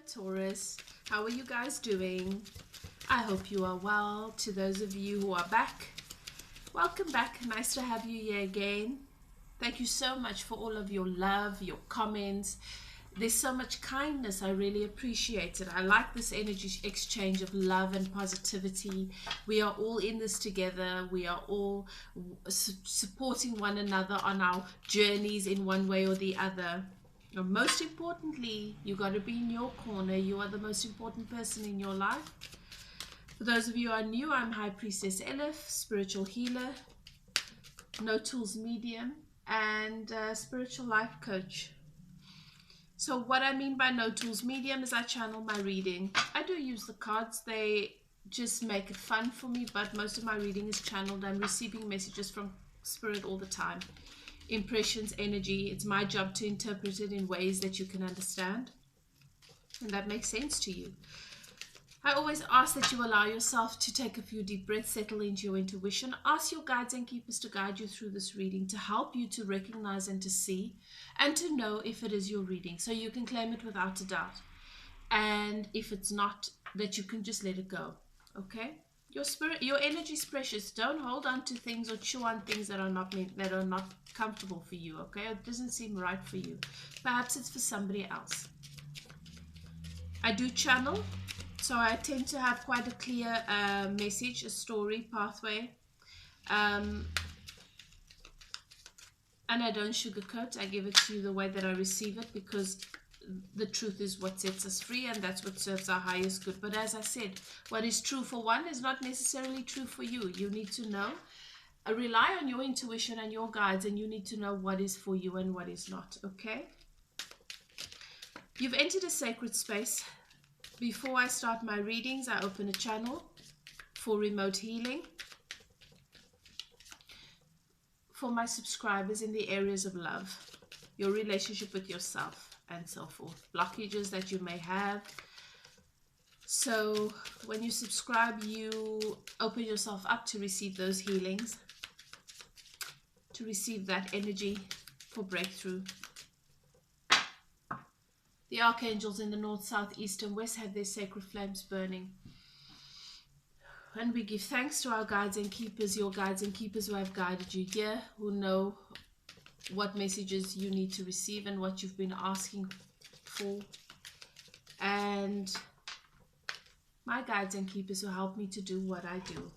Taurus. How are you guys doing? I hope you are well. To those of you who are back, welcome back. Nice to have you here again. Thank you so much for all of your love, your comments. There's so much kindness. I really appreciate it. I like this energy exchange of love and positivity. We are all in this together. We are all supporting one another on our journeys in one way or the other. And most importantly, you got to be in your corner. You are the most important person in your life. For those of you who are new, I'm High Priestess Elif, spiritual healer, no tools medium, and spiritual life coach. So what I mean by no tools medium is I channel my reading. I do use the cards. They just make it fun for me, but most of my reading is channeled. I'm receiving messages from spirit all the time. Impressions, energy. It's my job to interpret it in ways that you can understand and that makes sense to you. I always ask that you allow yourself to take a few deep breaths, settle into your intuition. Ask your guides and keepers to guide you through this reading, to help you to recognize and to see and to know if it is your reading, so you can claim it without a doubt. And if it's not, that you can just let it go. Okay? Your spirit, your energy is precious. Don't hold on to things or chew on things that are not comfortable for you. Okay? It doesn't seem right for you. Perhaps it's for somebody else. I do channel. So I tend to have quite a clear message, a story, pathway. And I don't sugarcoat. I give it to you the way that I receive it, because the truth is what sets us free, and that's what serves our highest good. But as I said, what is true for one is not necessarily true for you. You need to know. Rely on your intuition and your guides, and you need to know what is for you and what is not. Okay? You've entered a sacred space. Before I start my readings, I open a channel for remote healing for my subscribers in the areas of love, your relationship with yourself, and so forth. Blockages that you may have. So when you subscribe, you open yourself up to receive those healings, to receive that energy for breakthrough. The archangels in the north, south, east, and west have their sacred flames burning. And we give thanks to our guides and keepers, your guides and keepers who have guided you here, who know what messages you need to receive and what you've been asking for. And my guides and keepers who help me to do what I do.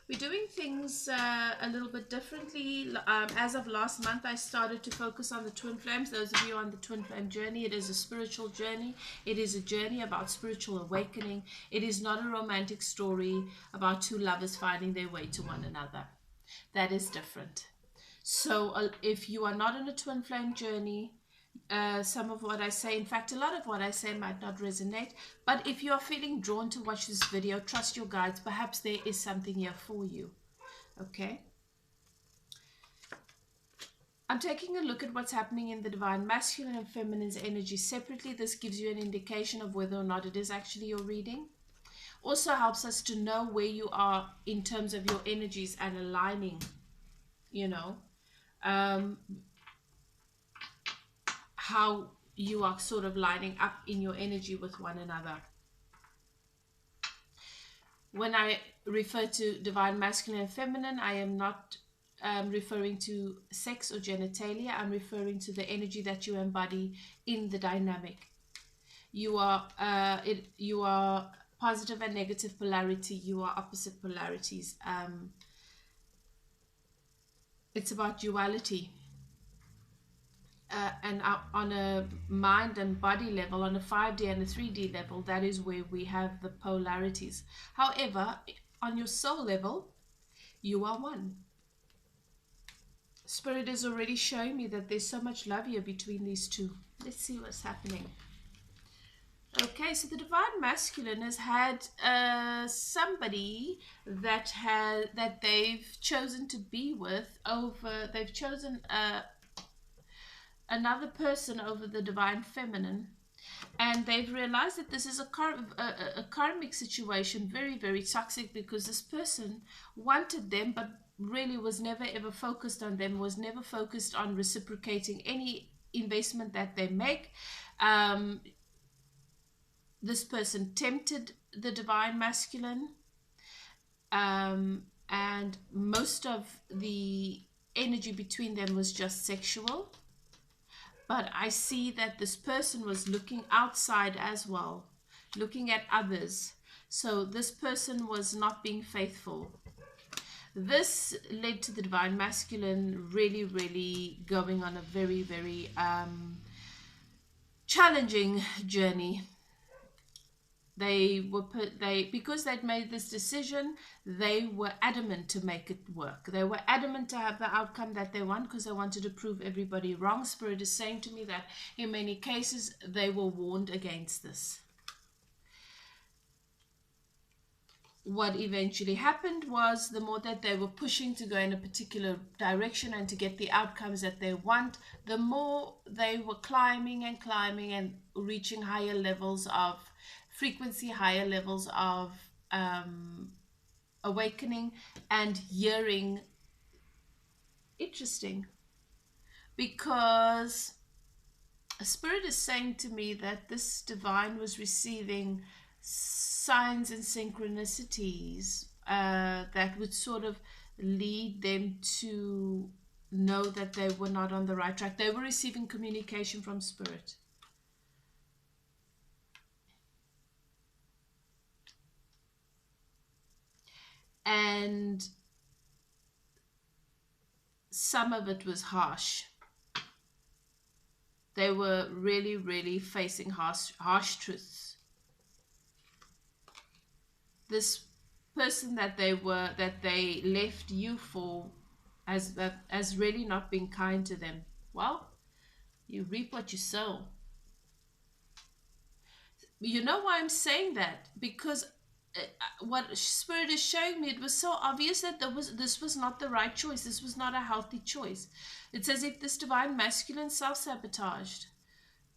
We're doing things a little bit differently. As of last month, I started to focus on the twin flames. Those of you on the twin flame journey, it is a spiritual journey. It is a journey about spiritual awakening. It is not a romantic story about two lovers finding their way to one another. That is different. So if you are not on a twin flame journey, some of what I say, in fact, a lot of what I say might not resonate. But if you are feeling drawn to watch this video, trust your guides. Perhaps there is something here for you. Okay? I'm taking a look at what's happening in the divine masculine and feminine's energy separately. This gives you an indication of whether or not it is actually your reading. Also helps us to know where you are in terms of your energies and aligning, you know. How you are sort of lining up in your energy with one another. When I refer to divine masculine and feminine, I am not referring to sex or genitalia. I'm referring to the energy that you embody in the dynamic. You are positive and negative polarity. You are opposite polarities. It's about duality. And on a mind and body level, on a 5D and a 3D level, that is where we have the polarities. However, on your soul level, you are one. Spirit is already showing me that there's so much love here between these two. Let's see what's happening. Okay, so the divine masculine has had somebody that they've chosen to be with over. They've chosen another person over the divine feminine, and they've realized that this is a karmic situation, very, very toxic, because this person wanted them but really was never ever focused on them, was never focused on reciprocating any investment that they make. this person tempted the divine masculine, and most of the energy between them was just sexual. But I see that this person was looking outside as well, looking at others. So this person was not being faithful. This led to the divine masculine really, really going on a very, very challenging journey. Because they'd made this decision, they were adamant to make it work. They were adamant to have the outcome that they want, because they wanted to prove everybody wrong. Spirit is saying to me that in many cases they were warned against this. What eventually happened was, the more that they were pushing to go in a particular direction and to get the outcomes that they want, the more they were climbing and climbing and reaching higher levels of frequency, higher levels of awakening and hearing. Interesting, because Spirit is saying to me that this divine was receiving signs and synchronicities that would sort of lead them to know that they were not on the right track. They were receiving communication from Spirit. And some of it was harsh. They were really, really facing harsh truths. This person that they left you for as really not being kind to them. Well, you reap what you sow. You know why I'm saying that? Because what Spirit is showing me, it was so obvious that this was not the right choice. This was not a healthy choice. It's as if this divine masculine self-sabotaged,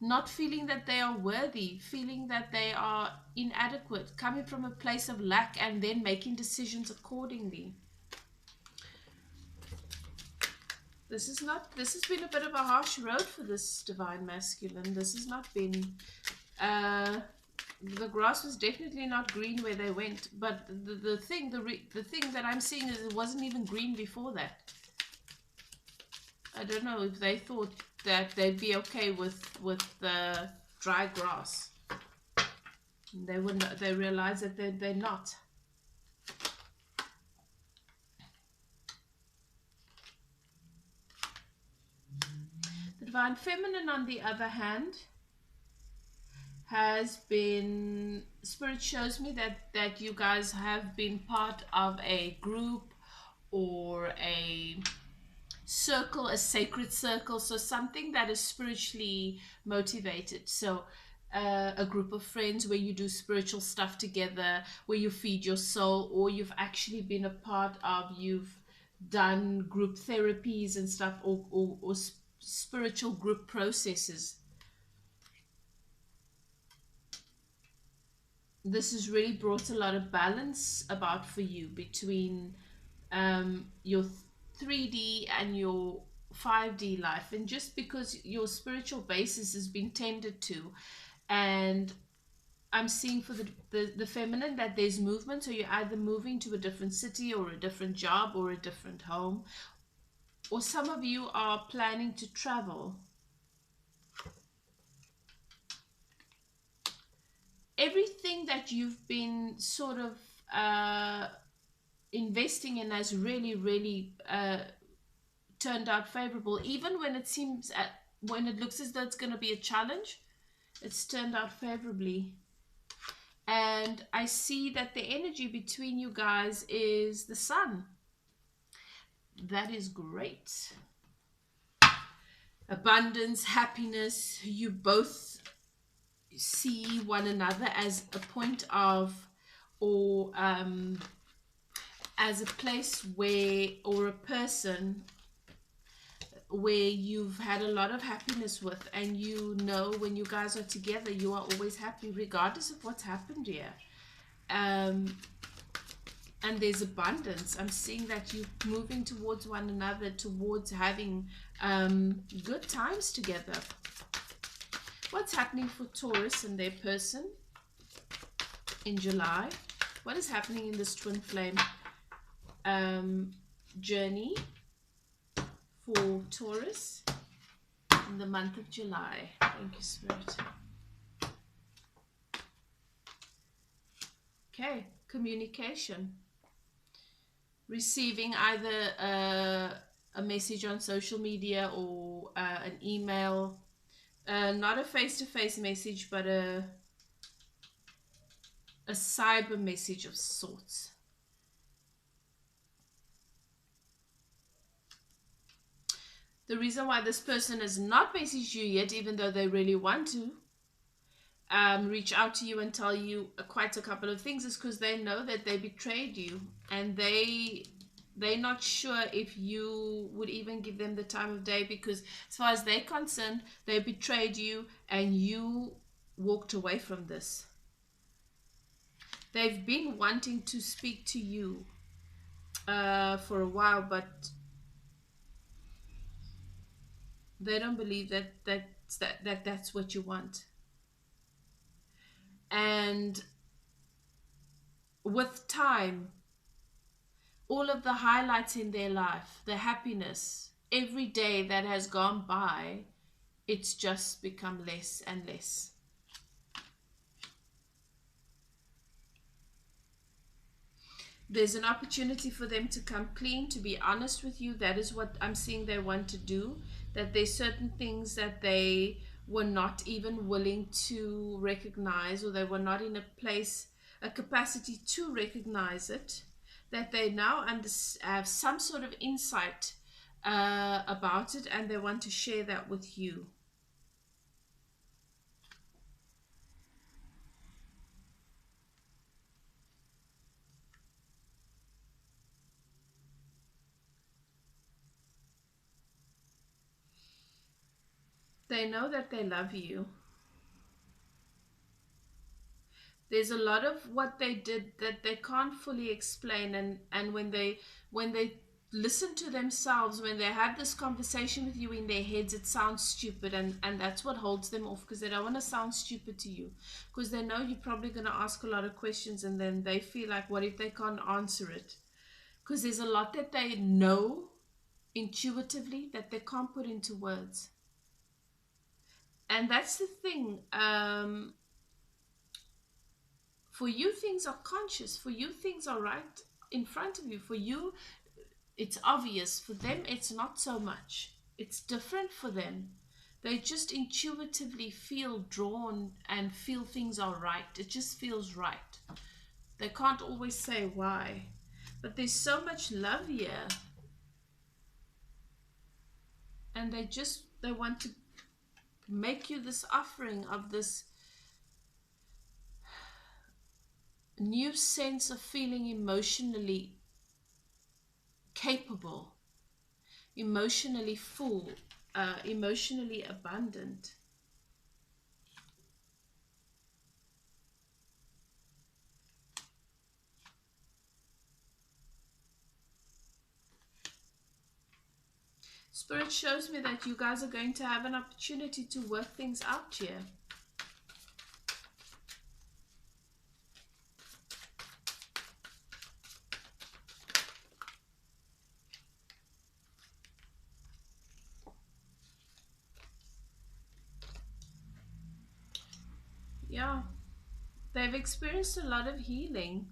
not feeling that they are worthy, feeling that they are inadequate, coming from a place of lack, and then making decisions accordingly. This has been a bit of a harsh road for this divine masculine. This has not been the grass was definitely not green where they went, but the thing that I'm seeing is it wasn't even green before that. I don't know if they thought that they'd be okay with the dry grass. They realize that they're not. The divine feminine, on the other hand, has been, Spirit shows me that you guys have been part of a group or a circle, a sacred circle, so something that is spiritually motivated. So a group of friends where you do spiritual stuff together, where you feed your soul, or you've actually been a part of, you've done group therapies and stuff, or spiritual group processes. This has really brought a lot of balance about for you between your 3D and your 5D life, and just because your spiritual basis has been tended to. And I'm seeing for the feminine that there's movement, so you're either moving to a different city or a different job or a different home, or some of you are planning to travel. Everything that you've been sort of investing in has really, really turned out favorable. Even when it seems, when it looks as though it's going to be a challenge, it's turned out favorably. And I see that the energy between you guys is the sun. That is great. Abundance, happiness. You both see one another as a point of, or as a place where, or a person where you've had a lot of happiness with, and you know when you guys are together you are always happy regardless of what's happened here. And there's abundance. I'm seeing that you're moving towards one another, towards having good times together. What's happening for Taurus and their person? in July. What is happening in this twin flame journey for Taurus in the month of July? Thank you, Spirit. Okay, communication. Receiving either a message on social media or an email. Not a face-to-face message, but a cyber message of sorts. The reason why this person has not messaged you yet, even though they really want to reach out to you and tell you quite a couple of things, is because they know that they betrayed you, and they're not sure if you would even give them the time of day, because as far as they're concerned, they betrayed you and you walked away from this. They've been wanting to speak to you for a while, but they don't believe that's what you want. And with time, all of the highlights in their life, the happiness, every day that has gone by, it's just become less and less. There's an opportunity for them to come clean, to be honest with you. That is what I'm seeing they want to do. That there's certain things that they were not even willing to recognize, or they were not in a place, a capacity to recognize it, that they now have some sort of insight about it, and they want to share that with you. They know that they love you. There's a lot of what they did that they can't fully explain, and when they listen to themselves, when they have this conversation with you in their heads, it sounds stupid, and that's what holds them off, because they don't want to sound stupid to you, because they know you're probably going to ask a lot of questions, and then they feel like, what if they can't answer it? Because there's a lot that they know intuitively that they can't put into words. And that's the thing. For you, things are conscious. For you, things are right in front of you. For you, it's obvious. For them, it's not so much. It's different for them. They just intuitively feel drawn and feel things are right. It just feels right. They can't always say why. But there's so much love here. And they want to make you this offering of this new sense of feeling emotionally capable, emotionally full, emotionally abundant. Spirit shows me that you guys are going to have an opportunity to work things out here. Yeah, they've experienced a lot of healing.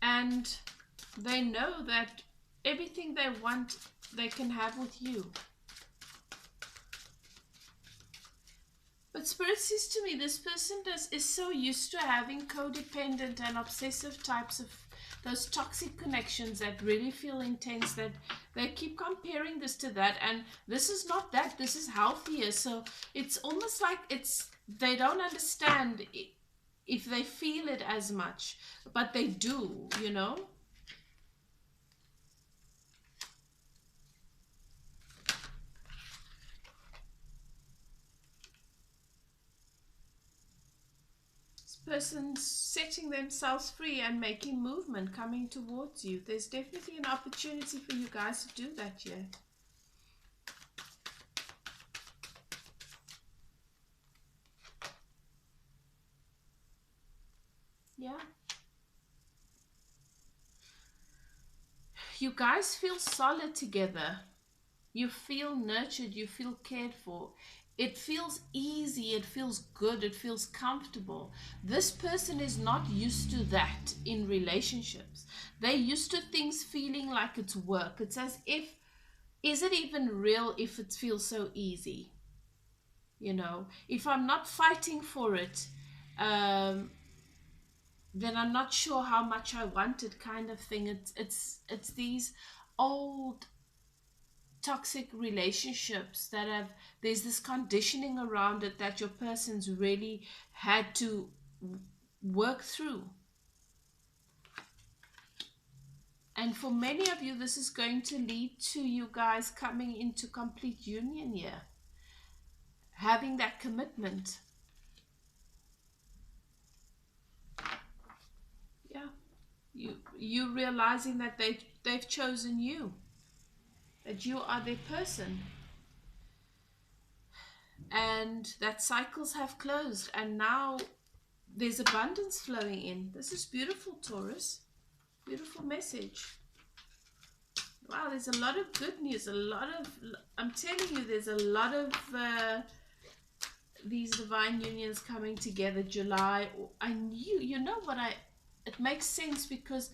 And they know that everything they want, they can have with you. But Spirit says to me, this person is so used to having codependent and obsessive types of those toxic connections that really feel intense, that they keep comparing this to that, and this is not that, this is healthier. So it's almost like they don't understand if they feel it as much, but they do, you know. person's setting themselves free and making movement, coming towards you. There's definitely an opportunity for you guys to do that here. Yeah. You guys feel solid together. You feel nurtured. You feel cared for. It feels easy. It feels good. It feels comfortable. This person is not used to that in relationships. They're used to things feeling like it's work. It's as if, is it even real if it feels so easy? You know, if I'm not fighting for it, then I'm not sure how much I want it, kind of thing. It's these old toxic relationships that have, there's this conditioning around it that your person's really had to work through. And for many of you, this is going to lead to you guys coming into complete union here, having that commitment. Yeah, you realizing that they've chosen you, that you are their person, and that cycles have closed, and now there's abundance flowing in. This is beautiful, Taurus. Beautiful message. Wow, there's a lot of good news. I'm telling you, there's a lot of these divine unions coming together. July, you know what, it makes sense, because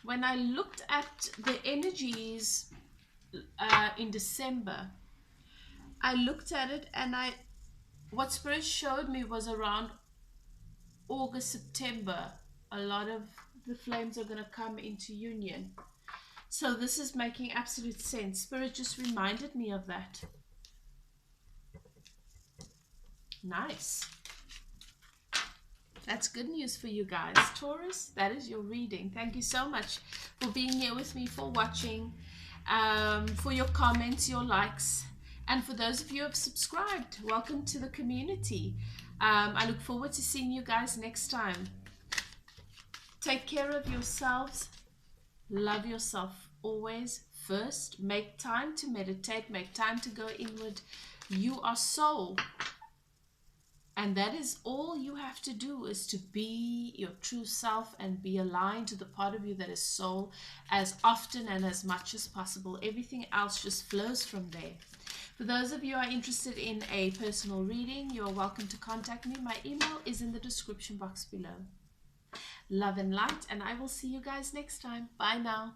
when I looked at the energies in December, I looked at it, and what Spirit showed me was around August, September, a lot of the flames are going to come into union. So this is making absolute sense. Spirit just reminded me of that. Nice. That's good news for you guys. Taurus, that is your reading. Thank you so much for being here with me, for watching, for your comments, your likes. And for those of you who have subscribed, welcome to the community. I look forward to seeing you guys next time. Take care of yourselves. Love yourself always first. Make time to meditate. Make time to go inward. You are soul. And that is all you have to do, is to be your true self and be aligned to the part of you that is soul as often and as much as possible. Everything else just flows from there. For those of you who are interested in a personal reading, you're welcome to contact me. My email is in the description box below. Love and light, and I will see you guys next time. Bye now.